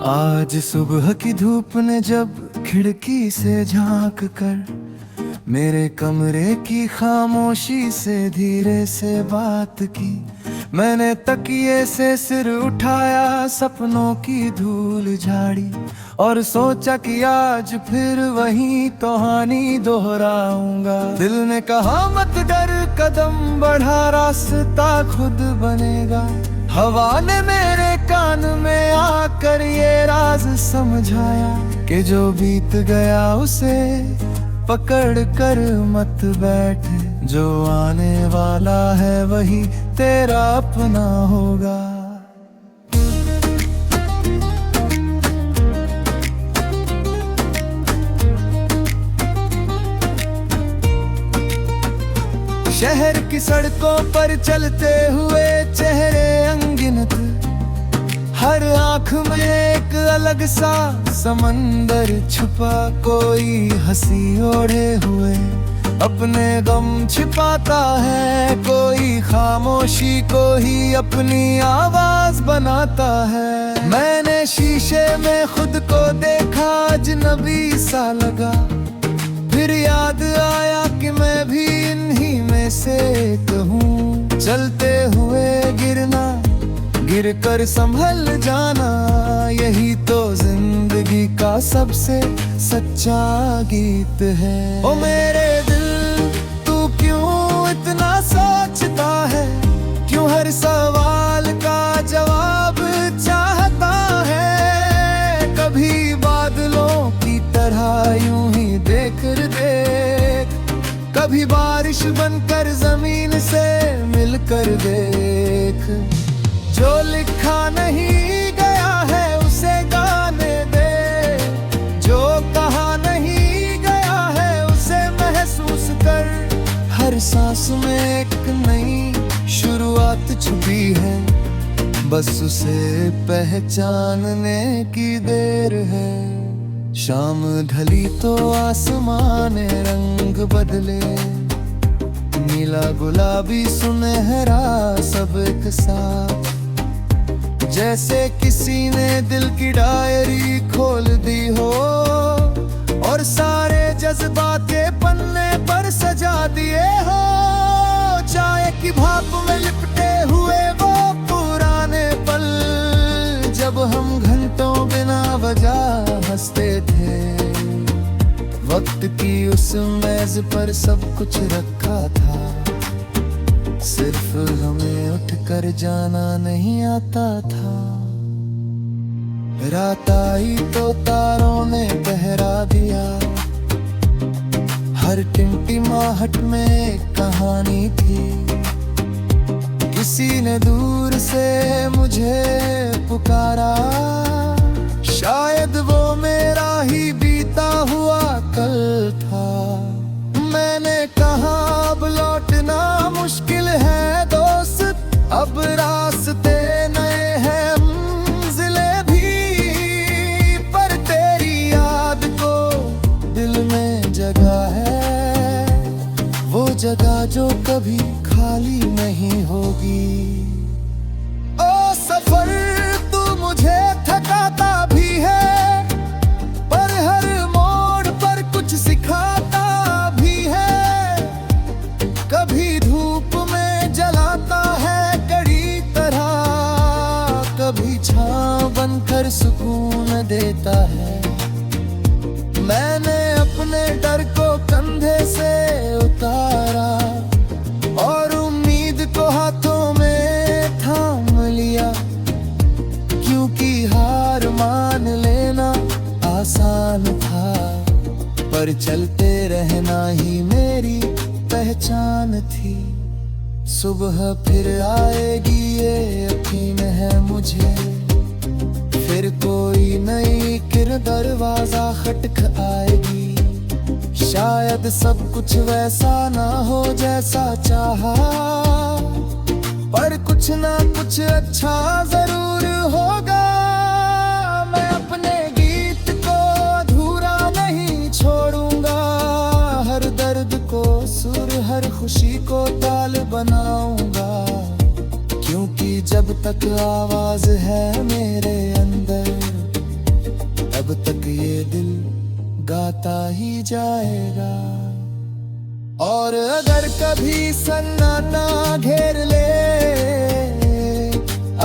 आज सुबह की धूप ने जब खिड़की से झांक कर मेरे कमरे की खामोशी से धीरे से बात की, मैंने तकिए से सिर उठाया, सपनों की धूल झाड़ी और सोचा कि आज फिर वही कहानी दोहराऊंगा। दिल ने कहा मत डर, कदम बढ़ा, रास्ता खुद बनेगा। हवा ने मेरे कान में आकर ये राज समझाया कि जो बीत गया उसे पकड़ कर मत बैठे, जो आने वाला है वही तेरा अपना होगा। शहर की सड़कों पर चलते हुए चेहरे अनगिनत, हर आंख में एक अलग सा समंदर छुपा। कोई हंसी ओढ़े हुए अपने गम छिपाता है, कोई खामोशी को ही अपनी आवाज बनाता है। मैंने शीशे में खुद को देखा, अजनबी सा लगा, फिर याद आया कि मैं भी इन्हीं में से एक हूँ। चलते हुए गिरना, गिर कर संभल जाना, यही तो जिंदगी का सबसे सच्चा गीत है। ओ मेरे दिल, तू क्यों इतना सोचता है, क्यों हर सवाल का जवाब चाहता है। कभी बादलों की तरह यूं ही देख, कभी बारिश बनकर जमीन से मिलकर देख। जो लिखा नहीं गया है उसे गाने दे, जो कहा नहीं गया है उसे महसूस कर। हर सांस में एक नई शुरुआत छुपी है, बस उसे पहचानने की देर है। शाम ढली तो आसमान रंग बदले, नीला गुलाबी सुनहरा सब एक साथ, जैसे किसी ने दिल की डायरी खोल दी हो और सारे जज्बात के पन्ने पर सजा दिए हो। चाय की भाप में लिपटे हुए वो पुराने पल, जब हम घंटों बिना वजह हंसते थे। वक्त की उस मेज पर सब कुछ रखा था, सिर्फ हमें उठकर जाना नहीं आता था। रात आई तो तारों ने पहरा दिया, हर टिमटिमाहट में एक कहानी थी। किसी ने दूर से मुझे पुकारा, शायद वो मेरा ही बीता हुआ कल था। मैंने कहा अब लौटना मुश्किल है दोस्त, अब रास्ते नए हैं मंजिले भी, पर तेरी याद को दिल में जगह है, वो जगह जो कभी खाली नहीं होगी। ओ सफर तू मुझे थकाता भी है, पर हर मोड़ पर कुछ सिखाता भी है। कभी धूप में जलाता है कड़ी तरह, कभी छांव बनकर सुकून देता है। मैंने अपने डर को कंधे से उतारा और उम्मीद को हाथों में थाम लिया, क्योंकि हार मान लेना आसान था, पर चलते रहना ही मेरी पहचान थी। सुबह फिर आएगी ये यकीन है मुझे, फिर कोई नई दरवाजा खटक आएगी। शायद सब कुछ वैसा ना हो जैसा चाहा, पर कुछ ना कुछ अच्छा जरूर होगा। मैं अपने गीत को अधूरा नहीं छोड़ूंगा, हर दर्द को सुर, हर खुशी को ताल बनाऊंगा। क्योंकि जब तक आवाज है मेरे अंदर, तब तक ये दिल गाता ही जाएगा। और अगर कभी सन्नाटा घेर ले,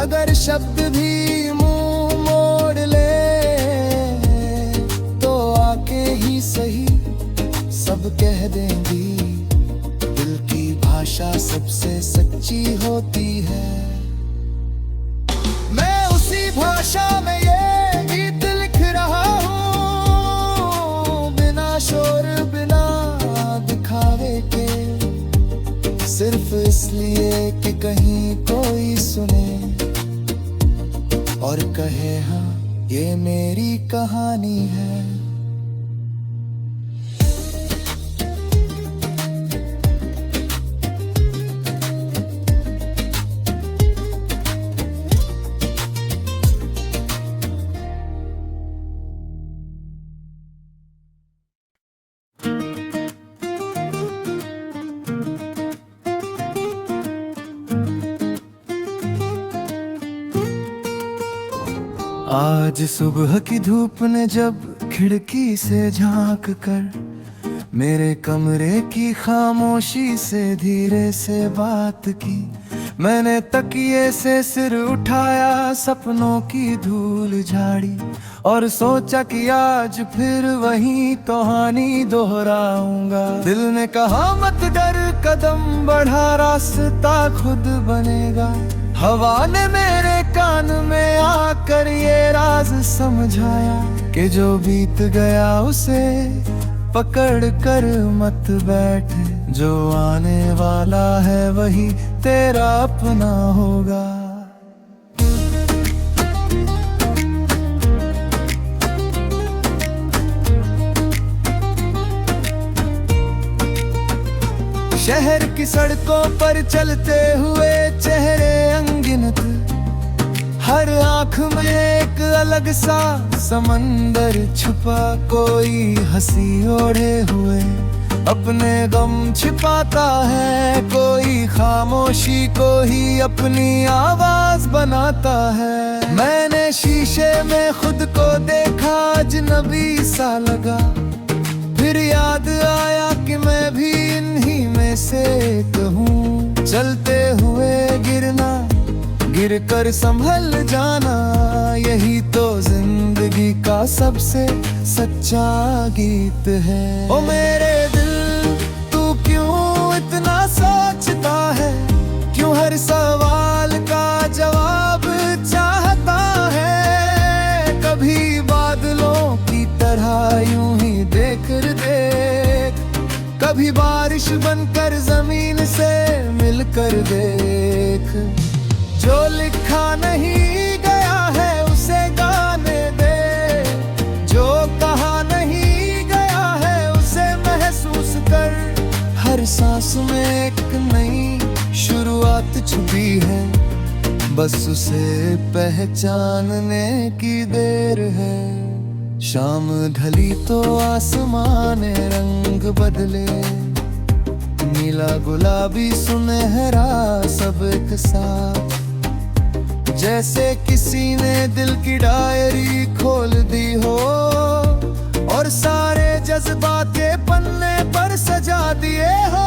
अगर शब्द भी मुंह मोड़ ले, तो आके ही सही सब कह देंगी। दिल की भाषा सबसे सच्ची होती है। मैं उसी भाषा में ये गीत लिख रहा हूँ, बिना शोर बिना दिखावे के, सिर्फ इसलिए कि कहीं कोई सुने और कहे हाँ ये मेरी कहानी है। आज सुबह की धूप ने जब खिड़की से झांक कर मेरे कमरे की खामोशी से धीरे से बात की, मैंने तकिए से सिर उठाया, सपनों की धूल झाड़ी और सोचा कि आज फिर वही कहानी दोहराऊंगा। दिल ने कहा मत डर, कदम बढ़ा, रास्ता खुद बनेगा। हवा ने मेरे कान में आकर ये राज समझाया कि जो बीत गया उसे पकड़ कर मत बैठ, जो आने वाला है वही तेरा अपना होगा। शहर की सड़कों पर चलते हुए चेहरे अनगिनत, हर आंख में एक अलग सा समंदर छुपा। कोई हंसी ओढ़े हुए अपने गम छिपाता है, कोई खामोशी को ही अपनी आवाज बनाता है। मैंने शीशे में खुद को देखा, अजनबी सा लगा, फिर याद आया कि मैं भी इन्हीं में से एक हूँ। चलते हुए गिरना, गिर कर संभल जाना, यही तो जिंदगी का सबसे सच्चा गीत है। ओ मेरे दिल तू क्यों इतना सोचता है, क्यों हर सवाल का जवाब चाहता है। कभी बादलों की तरह यूं ही देख, कभी बारिश बनकर जमीन से मिलकर देख। जो लिखा नहीं गया है उसे गाने दे, जो कहा नहीं गया है उसे महसूस कर। हर सांस में एक नई शुरुआत छुपी है, बस उसे पहचानने की देर है। शाम ढली तो आसमान रंग बदले, नीला गुलाबी सुनहरा सब एक साथ, जैसे किसी ने दिल की डायरी खोल दी हो और सारे जज्बात के पन्ने पर सजा दिए हो।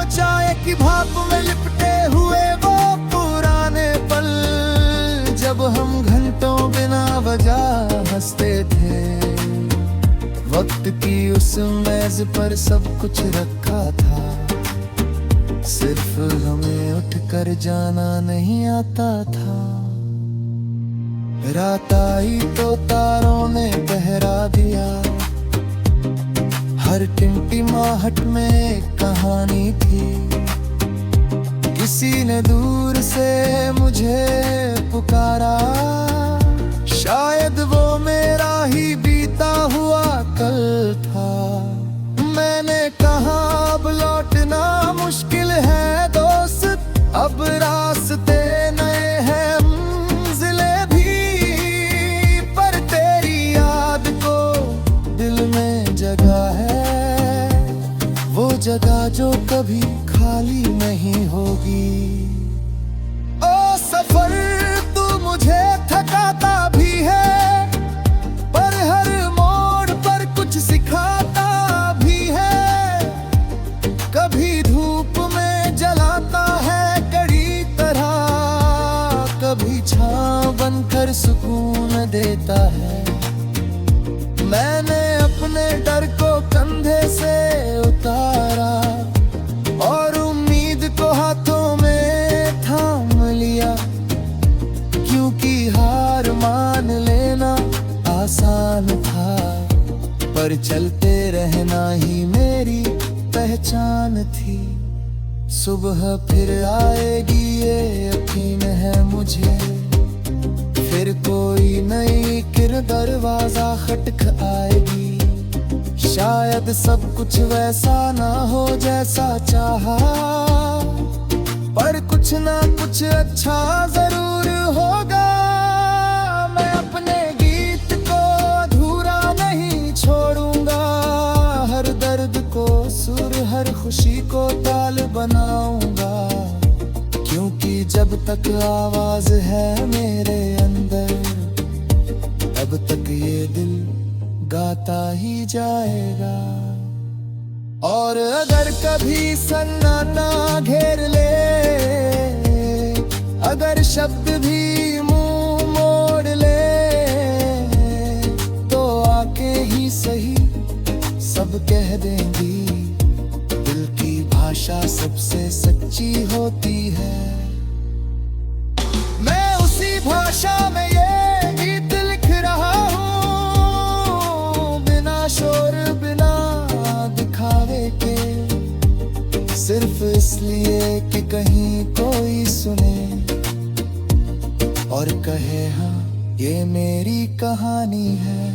चाय की भाप में लिपटे हुए वो पुराने पल, जब हम घंटों बिना वजह हंसते थे। वक्त की उस मेज पर सब कुछ रखा था, सिर्फ हमें उठकर जाना नहीं आता था। रात आई तो तारों ने पहरा दिया, हर टिमटिमाहट में एक कहानी थी। किसी ने दूर से मुझे पुकारा, शायद वो मेरा ही बीता हुआ कल था। मैंने कहा अब लौटना मुश्किल है दोस्त, अब रास्ते नए हैं मंजिले भी, पर तेरी याद को दिल में जगह है, वो जगह जो कभी खाली नहीं होगी। ओ सफर तू मुझे थकाता भी है, पर हर मोड़ पर कुछ सिखाता भी है, कभी धूप में जलाता है कड़ी तरह, कभी छांव बनकर सुकून देता है। मैंने अपने डर को कंधे से उतारा और उम्मीद को हाथों में थाम लिया, क्योंकि हार मान लेना आसान था, पर चलते रहना ही मेरी पहचान थी। सुबह फिर आएगी ये यकीन है मुझे, फिर कोई नई दरवाजा खटक आएगी। शायद सब कुछ वैसा ना हो जैसा चाहा, पर कुछ ना कुछ अच्छा जरूर होगा। मैं अपने गीत को अधूरा नहीं छोड़ूंगा, हर दर्द को सुर, हर खुशी को ताल बनाऊंगा, क्योंकि जब तक आवाज है मेरे अंदर, तब तक ये दिल गाता ही जाएगा। और अगर कभी सन्नाटा घेर ले, अगर शब्द भी मुंह मोड़ ले, तो आके ही सही सब कह देंगी, दिल की भाषा सबसे सच्ची होती है। मैं उसी भाषा में ये गीत लिख रहा हूँ, बिना शोर बिना दिखावे के, सिर्फ इसलिए कि कहीं कोई सुने और कहे हाँ ये मेरी कहानी है।